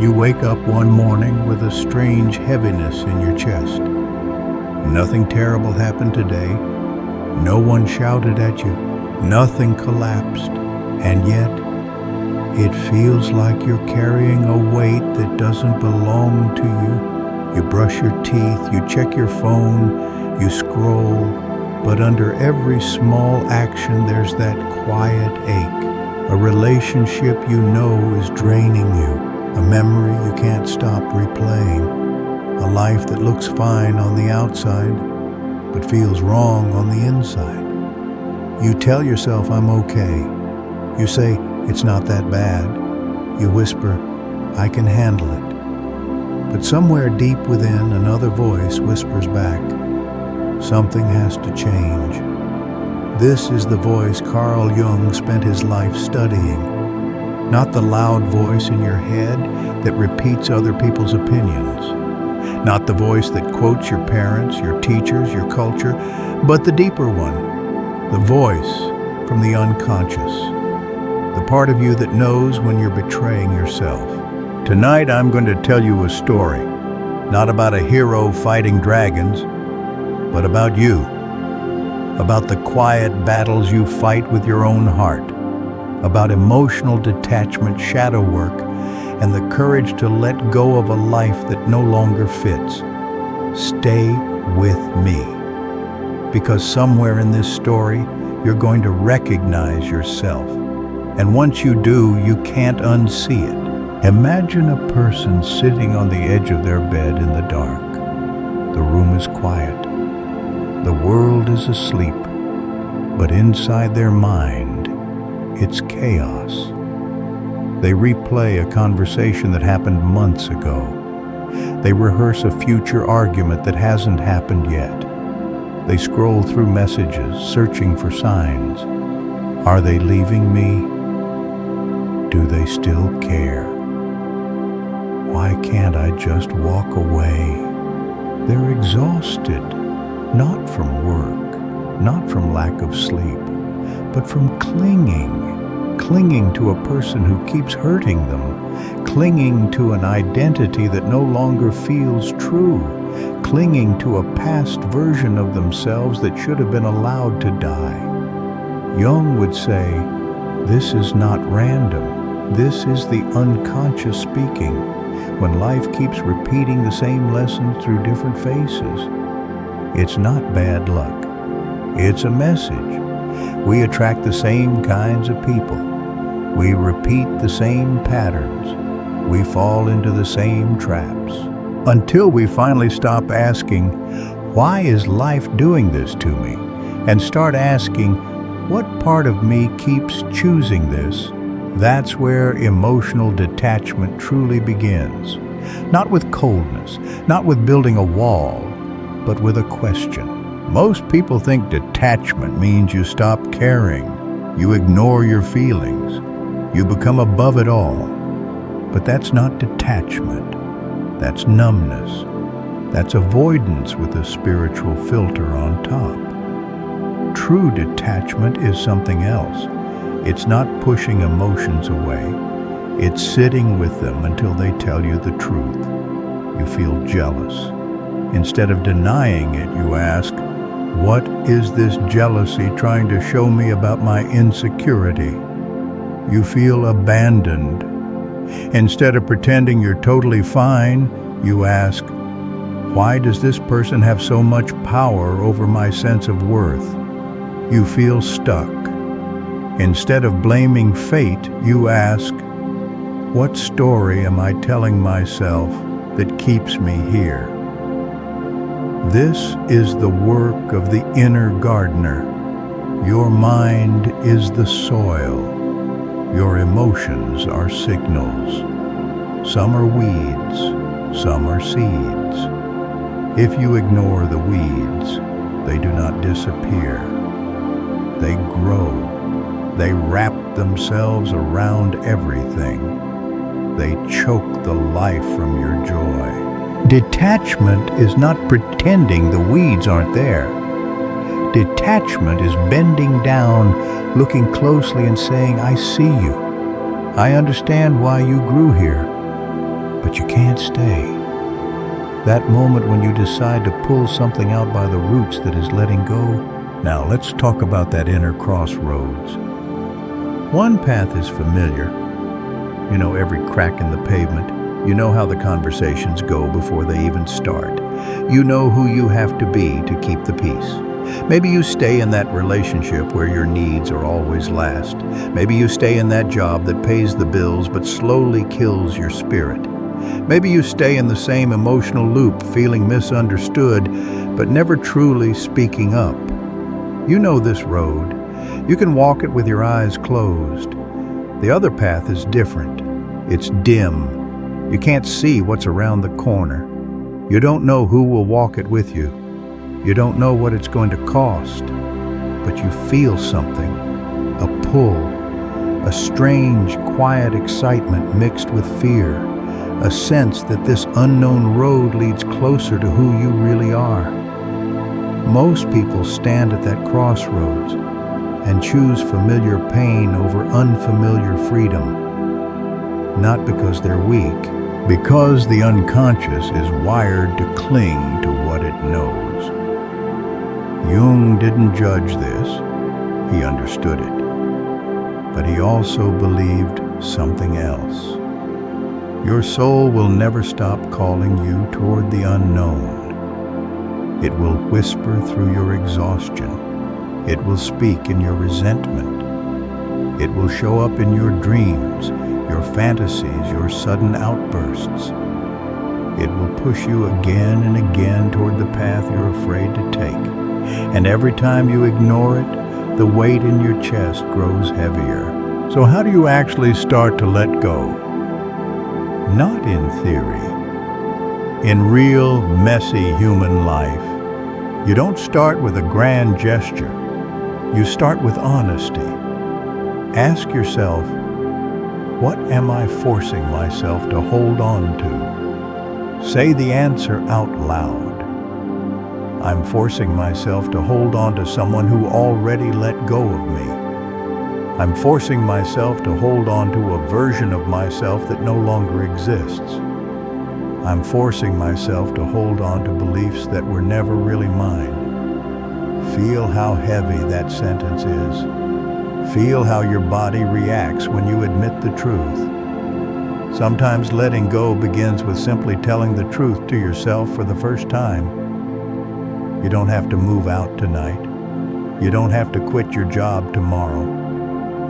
You wake up one morning with a strange heaviness in your chest. Nothing terrible happened today. No one shouted at you. Nothing collapsed. And yet, it feels like you're carrying a weight that doesn't belong to you. You brush your teeth, you check your phone, you scroll, but under every small action there's that quiet ache. A relationship you know is draining you, a memory you can't stop replaying, a life that looks fine on the outside, but feels wrong on the inside. You tell yourself, I'm okay. You say, it's not that bad. You whisper, I can handle it. But somewhere deep within, another voice whispers back, something has to change. This is the voice Carl Jung spent his life studying. Not the loud voice in your head that repeats other people's opinions. Not the voice that quotes your parents, your teachers, your culture, but the deeper one, the voice from the unconscious. The part of you that knows when you're betraying yourself. Tonight I'm going to tell you a story, not about a hero fighting dragons, but about you, about the quiet battles you fight with your own heart, about emotional detachment, shadow work, and the courage to let go of a life that no longer fits. Stay with me, because somewhere in this story, you're going to recognize yourself. And once you do, you can't unsee it. Imagine a person sitting on the edge of their bed in the dark. The room is quiet. The world is asleep. But inside their mind, it's chaos. They replay a conversation that happened months ago. They rehearse a future argument that hasn't happened yet. They scroll through messages, searching for signs. Are they leaving me? Do they still care? Why can't I just walk away? They're exhausted, not from work, not from lack of sleep, but from clinging to a person who keeps hurting them, clinging to an identity that no longer feels true, clinging to a past version of themselves that should have been allowed to die. Jung would say, this is not random. This is the unconscious speaking, when life keeps repeating the same lessons through different faces. It's not bad luck. It's a message. We attract the same kinds of people. We repeat the same patterns. We fall into the same traps. Until we finally stop asking, why is life doing this to me? And start asking, what part of me keeps choosing this? That's where emotional detachment truly begins. Not with coldness, not with building a wall, but with a question. Most people think detachment means you stop caring, you ignore your feelings, you become above it all. But that's not detachment. That's numbness. That's avoidance with a spiritual filter on top. True detachment is something else. It's not pushing emotions away. It's sitting with them until they tell you the truth. You feel jealous. Instead of denying it, you ask, what is this jealousy trying to show me about my insecurity? You feel abandoned. Instead of pretending you're totally fine, you ask, why does this person have so much power over my sense of worth? You feel stuck. Instead of blaming fate, you ask, what story am I telling myself that keeps me here? This is the work of the inner gardener. Your mind is the soil. Your emotions are signals. Some are weeds, some are seeds. If you ignore the weeds, they do not disappear. They grow. They wrap themselves around everything. They choke the life from your joy. Detachment is not pretending the weeds aren't there. Detachment is bending down, looking closely and saying, I see you. I understand why you grew here. but you can't stay. That moment when you decide to pull something out by the roots that is letting go. Now let's talk about that inner crossroads. One path is familiar. You know every crack in the pavement. You know how the conversations go before they even start. You know who you have to be to keep the peace. Maybe you stay in that relationship where your needs are always last. Maybe you stay in that job that pays the bills but slowly kills your spirit. Maybe you stay in the same emotional loop, feeling misunderstood but never truly speaking up. You know this road. You can walk it with your eyes closed. The other path is different. It's dim. You can't see what's around the corner. You don't know who will walk it with you. You don't know what it's going to cost, but you feel something, a pull, a strange, quiet excitement mixed with fear, a sense that this unknown road leads closer to who you really are. Most people stand at that crossroads and choose familiar pain over unfamiliar freedom, not because they're weak, because the unconscious is wired to cling to what it knows. Jung didn't judge this, he understood it, but he also believed something else. Your soul will never stop calling you toward the unknown. It will whisper through your exhaustion. It will speak in your resentment. It will show up in your dreams, your fantasies, your sudden outbursts. It will push you again and again toward the path you're afraid to take. And every time you ignore it, the weight in your chest grows heavier. So how do you actually start to let go? Not in theory. In real, messy human life, you don't start with a grand gesture. You start with honesty. Ask yourself, what am I forcing myself to hold on to? Say the answer out loud. I'm forcing myself to hold on to someone who already let go of me. I'm forcing myself to hold on to a version of myself that no longer exists. I'm forcing myself to hold on to beliefs that were never really mine. Feel how heavy that sentence is. Feel how your body reacts when you admit the truth. Sometimes letting go begins with simply telling the truth to yourself for the first time. You don't have to move out tonight. You don't have to quit your job tomorrow.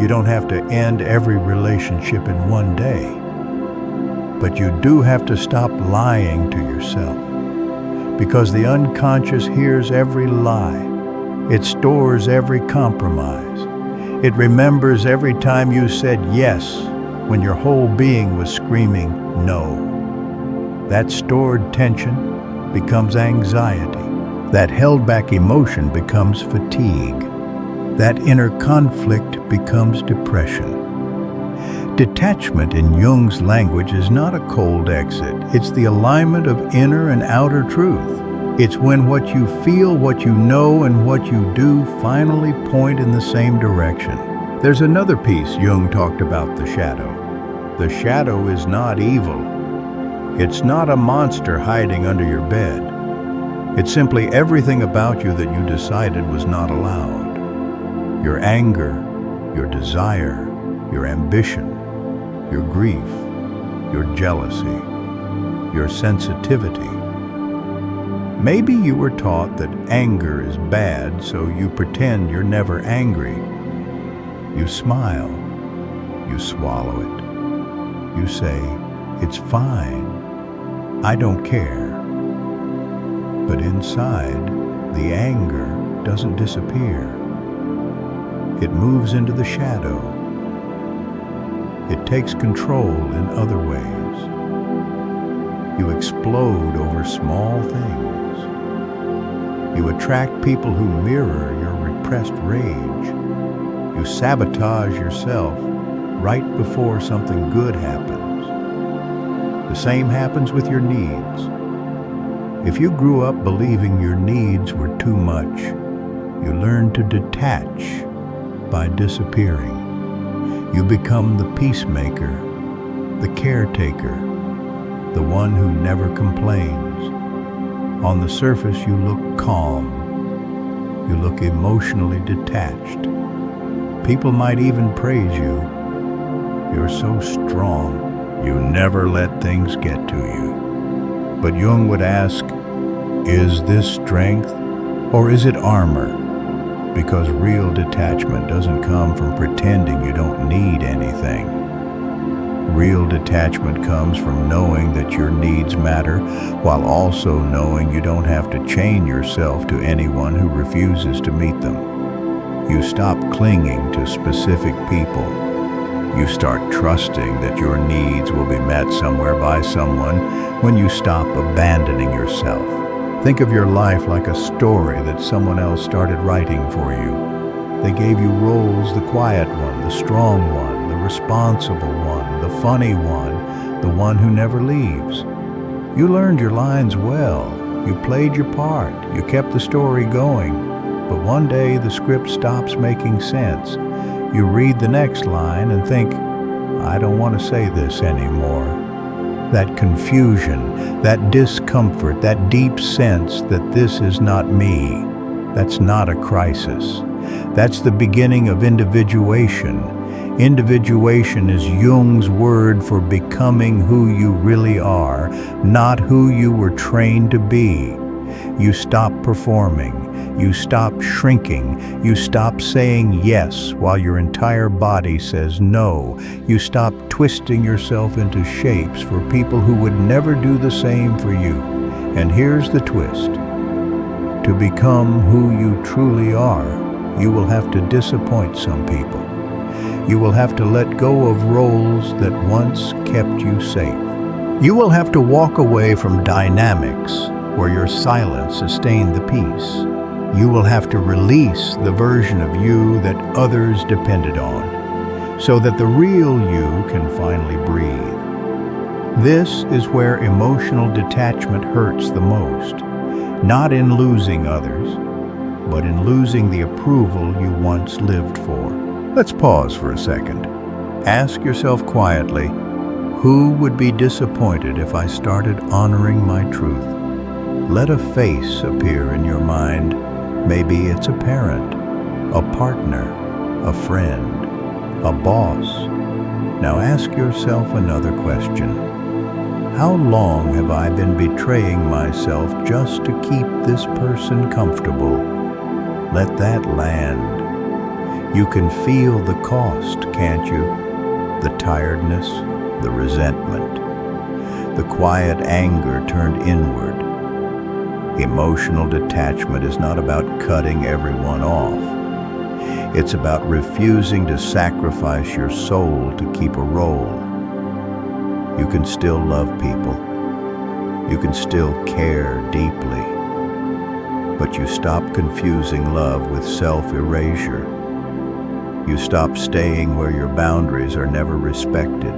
You don't have to end every relationship in one day. But you do have to stop lying to yourself, because the unconscious hears every lie. It stores every compromise. It remembers every time you said yes when your whole being was screaming no. That stored tension becomes anxiety. That held back emotion becomes fatigue. That inner conflict becomes depression. Detachment in Jung's language is not a cold exit. It's the alignment of inner and outer truth. It's when what you feel, what you know, and what you do finally point in the same direction. There's another piece Jung talked about: the shadow. The shadow is not evil. It's not a monster hiding under your bed. It's simply everything about you that you decided was not allowed. Your anger, your desire, your ambition, your grief, your jealousy, your sensitivity. Maybe you were taught that anger is bad, so you pretend you're never angry. You smile. You swallow it. You say, "It's fine. I don't care." But inside, the anger doesn't disappear. It moves into the shadow. It takes control in other ways. You explode over small things. You attract people who mirror your repressed rage. You sabotage yourself right before something good happens. The same happens with your needs. If you grew up believing your needs were too much, you learn to detach by disappearing. You become the peacemaker, the caretaker, the one who never complains. On the surface, you look calm. You look emotionally detached. People might even praise you. You're so strong. You never let things get to you. But Jung would ask, is this strength or is it armor? Because real detachment doesn't come from pretending you don't need anything. Real detachment comes from knowing that your needs matter, while also knowing you don't have to chain yourself to anyone who refuses to meet them. You stop clinging to specific people. You start trusting that your needs will be met somewhere by someone when you stop abandoning yourself. Think of your life like a story that someone else started writing for you. They gave you roles, the quiet one, the strong one, the responsible one, the funny one, the one who never leaves. You learned your lines well. You played your part. You kept the story going. But one day the script stops making sense. You read the next line and think, I don't want to say this anymore. That confusion, that discomfort, that deep sense that this is not me, that's not a crisis. That's the beginning of individuation. Individuation is Jung's word for becoming who you really are, not who you were trained to be. You stop performing. You stop shrinking. You stop saying yes while your entire body says no. You stop twisting yourself into shapes for people who would never do the same for you. And here's the twist. To become who you truly are, you will have to disappoint some people. You will have to let go of roles that once kept you safe. You will have to walk away from dynamics where your silence sustained the peace. You will have to release the version of you that others depended on, so that the real you can finally breathe. This is where emotional detachment hurts the most, not in losing others, but in losing the approval you once lived for. Let's pause for a second. Ask yourself quietly, who would be disappointed if I started honoring my truth? Let a face appear in your mind. Maybe it's a parent, a partner, a friend, a boss. Now ask yourself another question. How long have I been betraying myself just to keep this person comfortable? Let that land. You can feel the cost, can't you? The tiredness, the resentment, the quiet anger turned inward. Emotional detachment is not about cutting everyone off. It's about refusing to sacrifice your soul to keep a role. You can still love people. You can still care deeply. But you stop confusing love with self-erasure. You stop staying where your boundaries are never respected.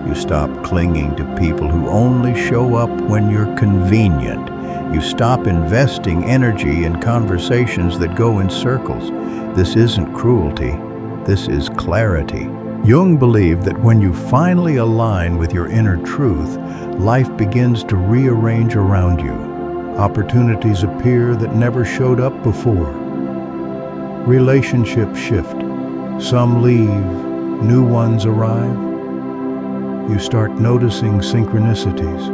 You stop clinging to people who only show up when you're convenient. You stop investing energy in conversations that go in circles. This isn't cruelty. This is clarity. Jung believed that when you finally align with your inner truth, life begins to rearrange around you. Opportunities appear that never showed up before. Relationships shift. Some leave, new ones arrive. You start noticing synchronicities.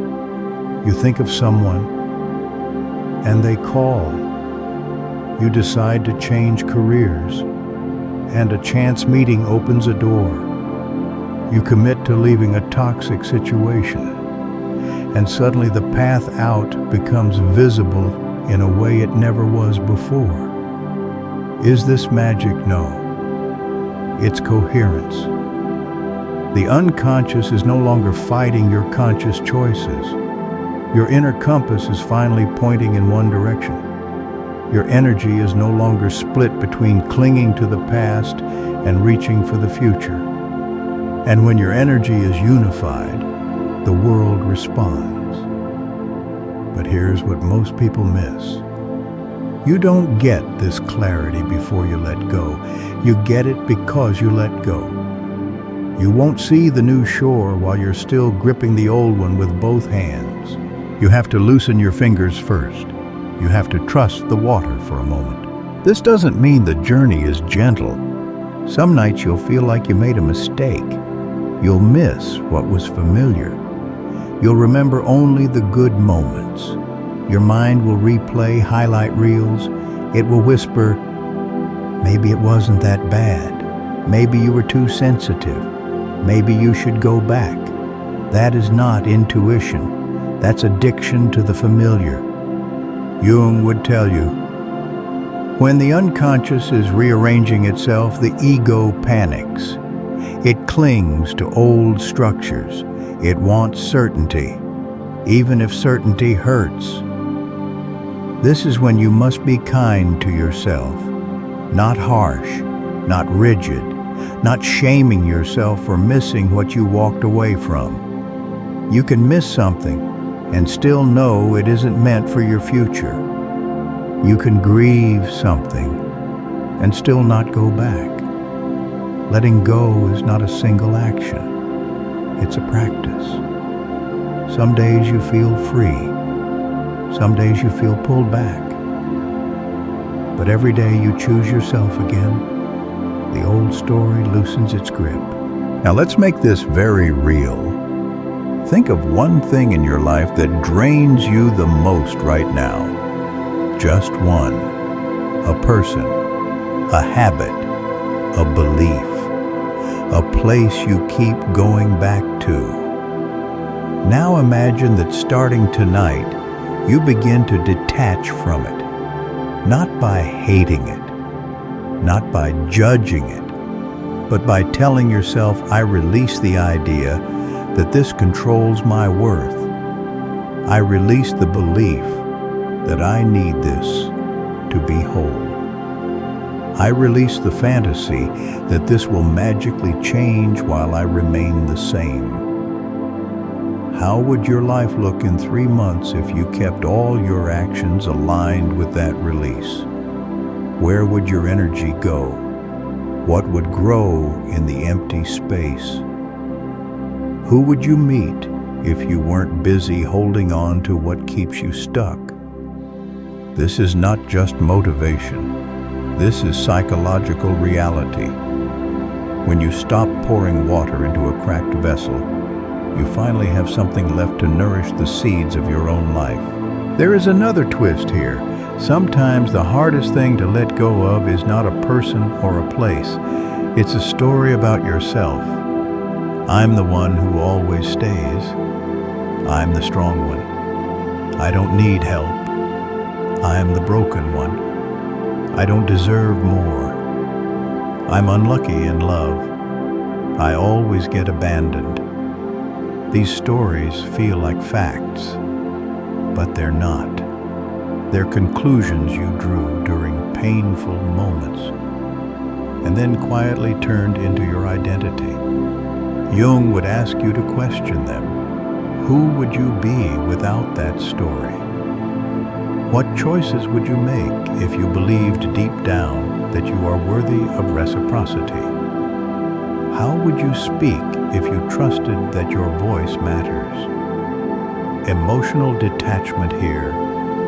You think of someone, and they call. You decide to change careers, and a chance meeting opens a door. You commit to leaving a toxic situation, and suddenly the path out becomes visible in a way it never was before. Is this magic? No. It's coherence. The unconscious is no longer fighting your conscious choices. Your inner compass is finally pointing in one direction. Your energy is no longer split between clinging to the past and reaching for the future. And when your energy is unified, the world responds. But here's what most people miss. You don't get this clarity before you let go. You get it because you let go. You won't see the new shore while you're still gripping the old one with both hands. You have to loosen your fingers first. You have to trust the water for a moment. This doesn't mean the journey is gentle. Some nights you'll feel like you made a mistake. You'll miss what was familiar. You'll remember only the good moments. Your mind will replay highlight reels. It will whisper, maybe it wasn't that bad. Maybe you were too sensitive. Maybe you should go back. That is not intuition. That's addiction to the familiar. Jung would tell you, when the unconscious is rearranging itself, the ego panics. It clings to old structures. It wants certainty, even if certainty hurts. This is when you must be kind to yourself, not harsh, not rigid, not shaming yourself for missing what you walked away from. You can miss something and still know it isn't meant for your future. You can grieve something and still not go back. Letting go is not a single action. It's a practice. Some days you feel free. Some days you feel pulled back. But every day you choose yourself again, the old story loosens its grip. Now let's make this very real. Think of one thing in your life that drains you the most right now. Just one. A person, a habit, a belief, a place you keep going back to. Now imagine that starting tonight, you begin to detach from it, not by hating it, not by judging it, but by telling yourself, I release the idea that this controls my worth. I release the belief that I need this to be whole. I release the fantasy that this will magically change while I remain the same. How would your life look in 3 months if you kept all your actions aligned with that release? Where would your energy go? What would grow in the empty space? Who would you meet if you weren't busy holding on to what keeps you stuck? This is not just motivation. This is psychological reality. When you stop pouring water into a cracked vessel, you finally have something left to nourish the seeds of your own life. There is another twist here. Sometimes the hardest thing to let go of is not a person or a place. It's a story about yourself. I'm the one who always stays. I'm the strong one. I don't need help. I'm the broken one. I don't deserve more. I'm unlucky in love. I always get abandoned. These stories feel like facts, but they're not. They're conclusions you drew during painful moments, and then quietly turned into your identity. Jung would ask you to question them. Who would you be without that story? What choices would you make if you believed deep down that you are worthy of reciprocity? How would you speak if you trusted that your voice matters? Emotional detachment here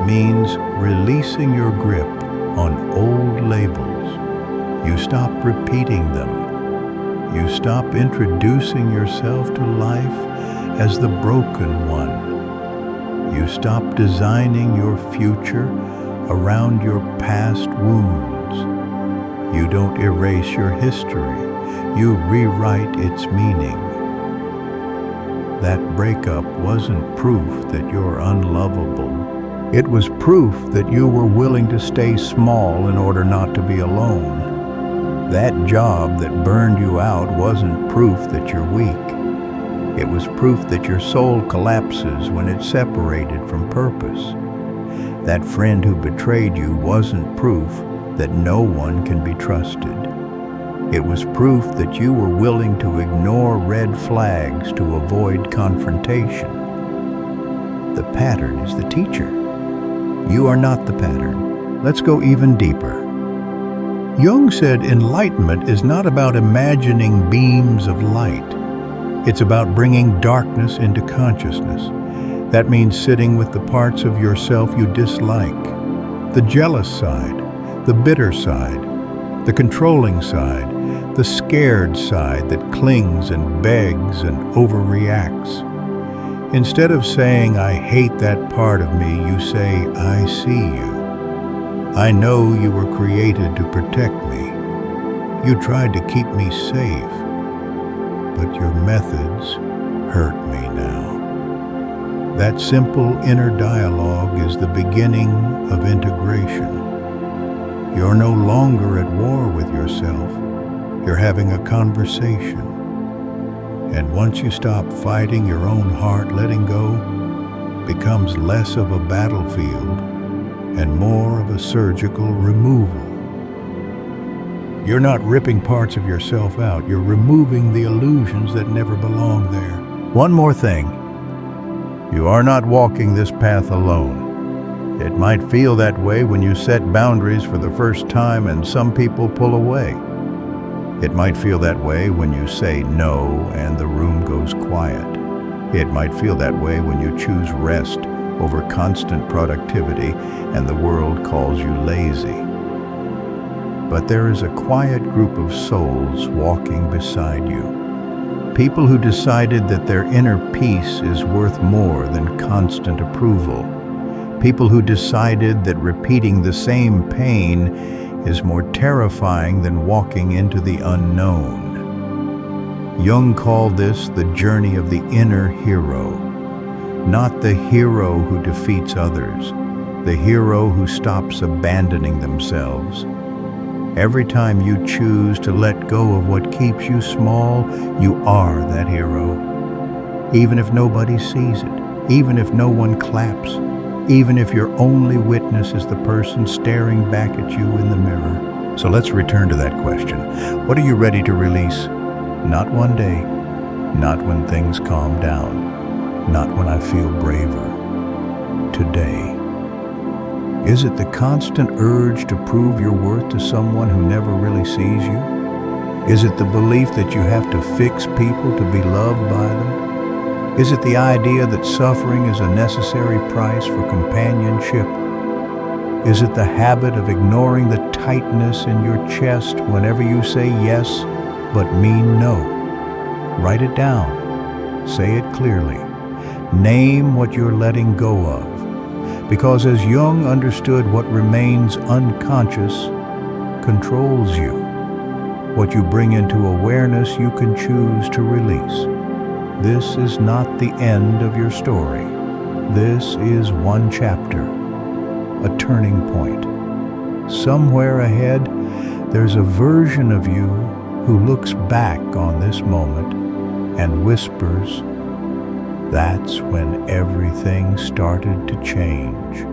means releasing your grip on old labels. You stop repeating them. You stop introducing yourself to life as the broken one. You stop designing your future around your past wounds. You don't erase your history. You rewrite its meaning. That breakup wasn't proof that you're unlovable. It was proof that you were willing to stay small in order not to be alone. That job that burned you out wasn't proof that you're weak. It was proof that your soul collapses when it's separated from purpose. That friend who betrayed you wasn't proof that no one can be trusted. It was proof that you were willing to ignore red flags to avoid confrontation. The pattern is the teacher. You are not the pattern. Let's go even deeper. Jung said enlightenment is not about imagining beams of light. It's about bringing darkness into consciousness. That means sitting with the parts of yourself you dislike, the jealous side, the bitter side, the controlling side, the scared side that clings and begs and overreacts. Instead of saying, "I hate that part of me," you say, "I see you. I know you were created to protect me. You tried to keep me safe, but your methods hurt me now." That simple inner dialogue is the beginning of integration. You're no longer at war with yourself. You're having a conversation. And once you stop fighting your own heart, letting go becomes less of a battlefield and more of a surgical removal. You're not ripping parts of yourself out. You're removing the illusions that never belong there. One more thing. You are not walking this path alone. It might feel that way when you set boundaries for the first time and some people pull away. It might feel that way when you say no and the room goes quiet. It might feel that way when you choose rest over constant productivity and the world calls you lazy. But there is a quiet group of souls walking beside you. People who decided that their inner peace is worth more than constant approval. People who decided that repeating the same pain is more terrifying than walking into the unknown. Jung called this the journey of the inner hero. Not the hero who defeats others, the hero who stops abandoning themselves. Every time you choose to let go of what keeps you small, you are that hero. Even if nobody sees it, even if no one claps, even if your only witness is the person staring back at you in the mirror. So let's return to that question. What are you ready to release? Not one day, not when things calm down, not when I feel braver. Today. Is it the constant urge to prove your worth to someone who never really sees you? Is it the belief that you have to fix people to be loved by them? Is it the idea that suffering is a necessary price for companionship? Is it the habit of ignoring the tightness in your chest whenever you say yes but mean no? Write it down. Say it clearly. Name what you're letting go of. Because as Jung understood, what remains unconscious controls you. What you bring into awareness, you can choose to release. This is not the end of your story. This is one chapter, a turning point. Somewhere ahead, there's a version of you who looks back on this moment and whispers, "That's when everything started to change."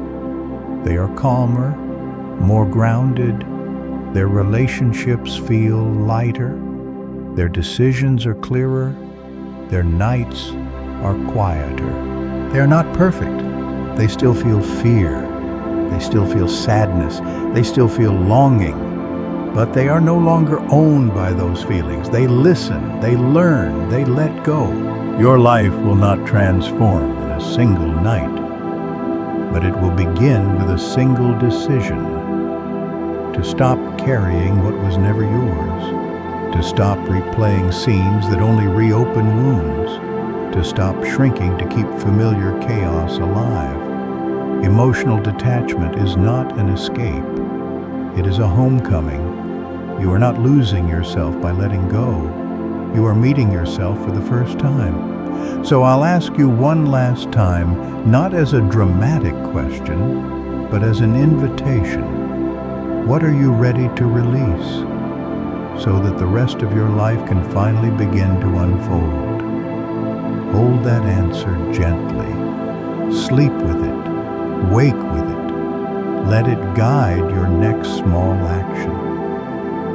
They are calmer, more grounded, their relationships feel lighter, their decisions are clearer, their nights are quieter. They are not perfect. They still feel fear. They still feel sadness. They still feel longing. But they are no longer owned by those feelings. They listen, they learn, they let go. Your life will not transform in a single night, but it will begin with a single decision to stop carrying what was never yours, to stop replaying scenes that only reopen wounds, to stop shrinking to keep familiar chaos alive. Emotional detachment is not an escape. It is a homecoming. You are not losing yourself by letting go. You are meeting yourself for the first time. So I'll ask you one last time, not as a dramatic question, but as an invitation. What are you ready to release so that the rest of your life can finally begin to unfold? Hold that answer gently. Sleep with it. Wake with it. Let it guide your next small action.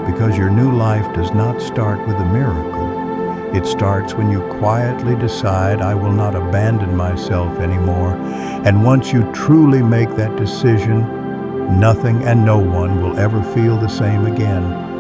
Because your new life does not start with a miracle. It starts when you quietly decide, "I will not abandon myself anymore." And once you truly make that decision, Nothing and no one will ever feel the same again.